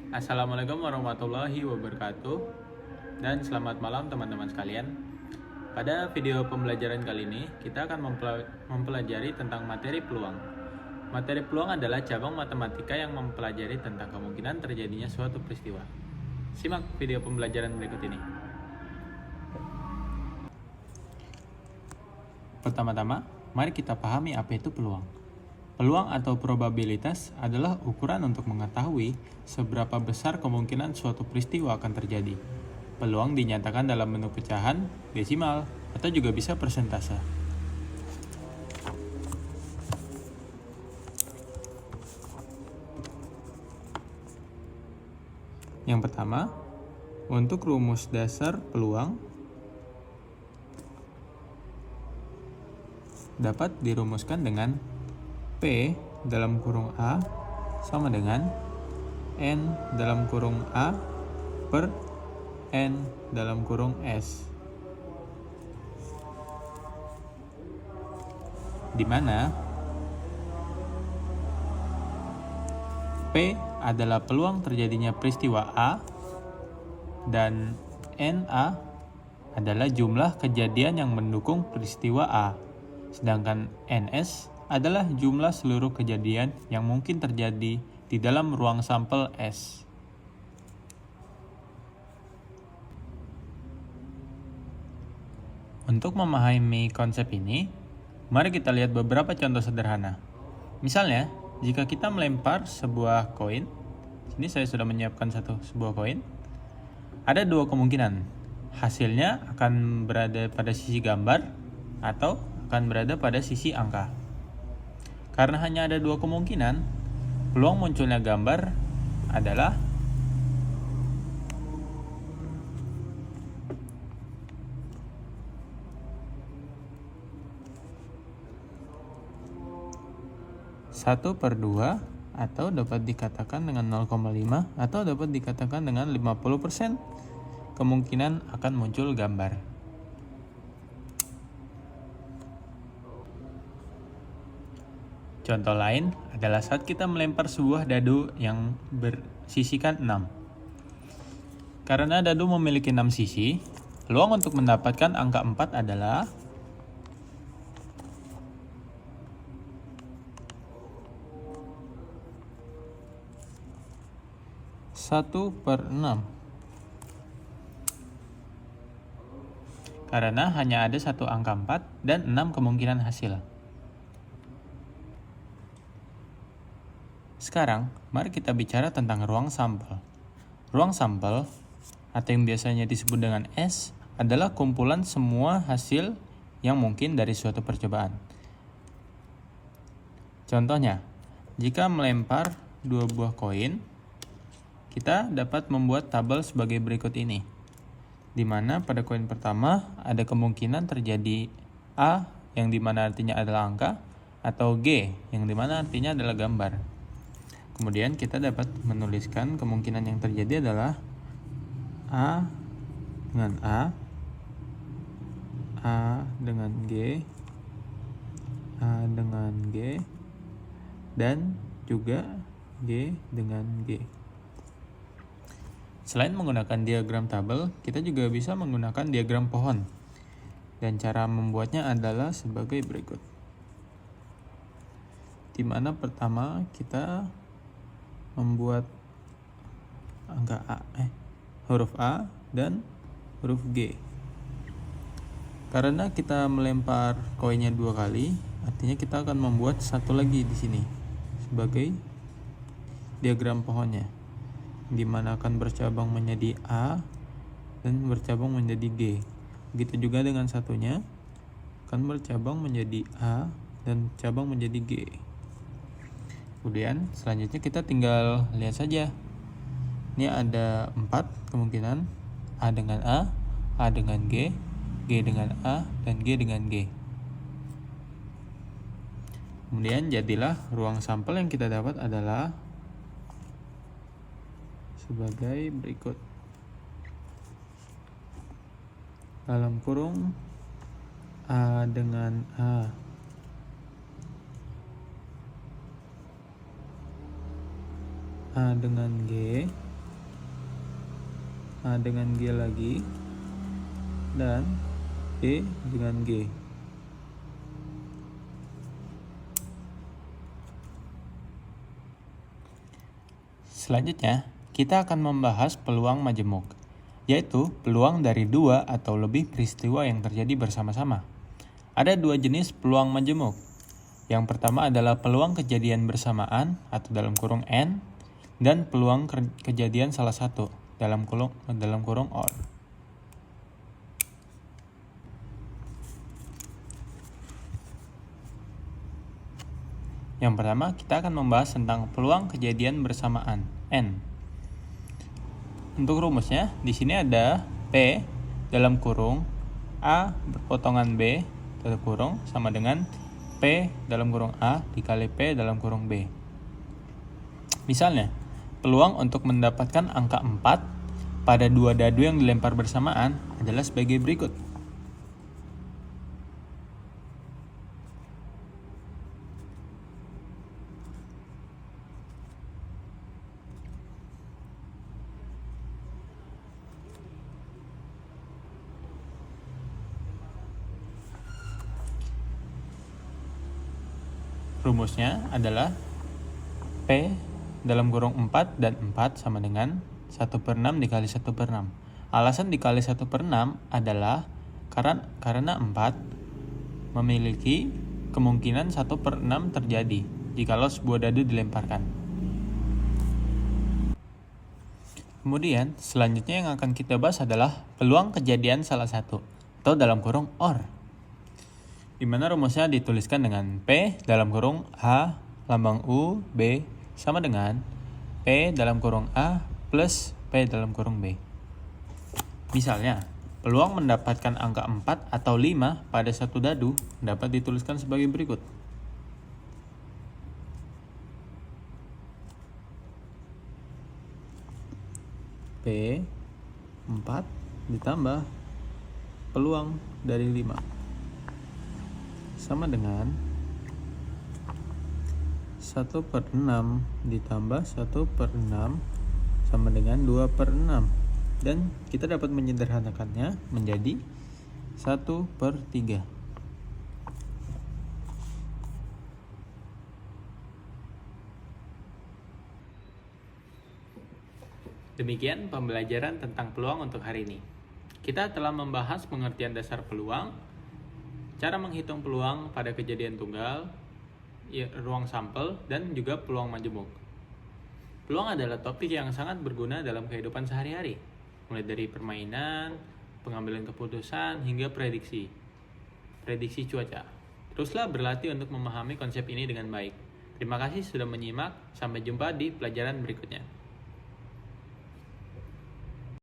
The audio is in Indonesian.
Assalamualaikum warahmatullahi wabarakatuh. Dan selamat malam teman-teman sekalian. Pada video pembelajaran kali ini kita akan mempelajari tentang materi peluang. Materi peluang adalah cabang matematika yang mempelajari tentang kemungkinan terjadinya suatu peristiwa. Simak video pembelajaran berikut ini. Pertama-tama, mari kita pahami apa itu peluang. Peluang atau probabilitas adalah ukuran untuk mengetahui seberapa besar kemungkinan suatu peristiwa akan terjadi. Peluang dinyatakan dalam bentuk pecahan, desimal, atau juga bisa persentase. Yang pertama, untuk rumus dasar peluang dapat dirumuskan dengan P dalam kurung A sama dengan N dalam kurung A per N dalam kurung S, di mana P adalah peluang terjadinya peristiwa A dan NA adalah jumlah kejadian yang mendukung peristiwa A, sedangkan NS adalah jumlah seluruh kejadian yang mungkin terjadi di dalam ruang sampel S. Untuk memahami konsep ini, mari kita lihat beberapa contoh sederhana. Misalnya, jika kita melempar sebuah koin, sini saya sudah menyiapkan sebuah koin, ada dua kemungkinan. Hasilnya akan berada pada sisi gambar atau akan berada pada sisi angka. Karena hanya ada dua kemungkinan, peluang munculnya gambar adalah satu per 2 atau dapat dikatakan dengan 0,5 atau dapat dikatakan dengan 50% kemungkinan akan muncul gambar. Contoh lain adalah saat kita melempar sebuah dadu yang bersisikan 6. Karena dadu memiliki 6 sisi, peluang untuk mendapatkan angka 4 adalah satu per 6. Karena hanya ada satu angka 4 dan 6 kemungkinan hasil. Sekarang, mari kita bicara tentang ruang sampel. Ruang sampel, atau yang biasanya disebut dengan S, adalah kumpulan semua hasil yang mungkin dari suatu percobaan. Contohnya, jika melempar dua buah koin, kita dapat membuat tabel sebagai berikut ini, di mana pada koin pertama ada kemungkinan terjadi A, yang dimana artinya adalah angka, atau G, yang dimana artinya adalah gambar. Kemudian kita dapat menuliskan kemungkinan yang terjadi adalah A dengan A dengan G, A dengan G, dan juga G dengan G. Selain menggunakan diagram tabel, kita juga bisa menggunakan diagram pohon. Dan cara membuatnya adalah sebagai berikut. Di mana pertama kita membuat huruf A dan huruf G. Karena kita melempar koinnya dua kali, artinya kita akan membuat satu lagi di sini sebagai diagram pohonnya, di mana akan bercabang menjadi A dan bercabang menjadi G. Begitu juga dengan satunya akan bercabang menjadi A dan cabang menjadi G. Kemudian selanjutnya kita tinggal lihat saja. Ini ada 4 kemungkinan, A dengan A dengan G dengan A, dan G dengan G. Kemudian jadilah ruang sampel yang kita dapat adalah sebagai berikut. Dalam kurung A dengan A dengan G, A dengan G lagi, dan B dengan G. Selanjutnya, kita akan membahas peluang majemuk, yaitu peluang dari dua atau lebih peristiwa yang terjadi bersama-sama. Ada dua jenis peluang majemuk. Yang pertama adalah peluang kejadian bersamaan atau dalam kurung N, dan peluang kejadian salah satu dalam kurung OR. Yang pertama, kita akan membahas tentang peluang kejadian bersamaan N. Untuk rumusnya, di sini ada P dalam kurung A berpotongan B tutup kurung sama dengan P dalam kurung A dikali P dalam kurung B. Misalnya, peluang untuk mendapatkan angka 4 pada dua dadu yang dilempar bersamaan adalah sebagai berikut. Rumusnya adalah P dalam kurung 4 dan 4 sama dengan 1/6 dikali 1/6. Alasan dikali 1/6 adalah karena 4 memiliki kemungkinan 1/6 terjadi jikalau sebuah dadu dilemparkan. Kemudian, selanjutnya yang akan kita bahas adalah peluang kejadian salah satu atau dalam kurung OR, di mana rumusnya dituliskan dengan P dalam kurung A lambang U B sama dengan P dalam kurung A plus P dalam kurung B. Misalnya, peluang mendapatkan angka 4 atau 5 pada satu dadu dapat dituliskan sebagai berikut. P 4 ditambah peluang dari 5 sama dengan 1/6 ditambah 1/6 sama dengan 2/6, dan kita dapat menyederhanakannya menjadi 1/3. Demikian pembelajaran tentang peluang untuk hari ini. Kita telah membahas pengertian dasar peluang, cara menghitung peluang pada kejadian tunggal, ruang sampel, dan juga peluang majemuk. Peluang adalah topik yang sangat berguna dalam kehidupan sehari-hari, mulai dari permainan, pengambilan keputusan, hingga prediksi cuaca. Teruslah berlatih untuk memahami konsep ini dengan baik. Terima kasih sudah menyimak, sampai jumpa di pelajaran berikutnya.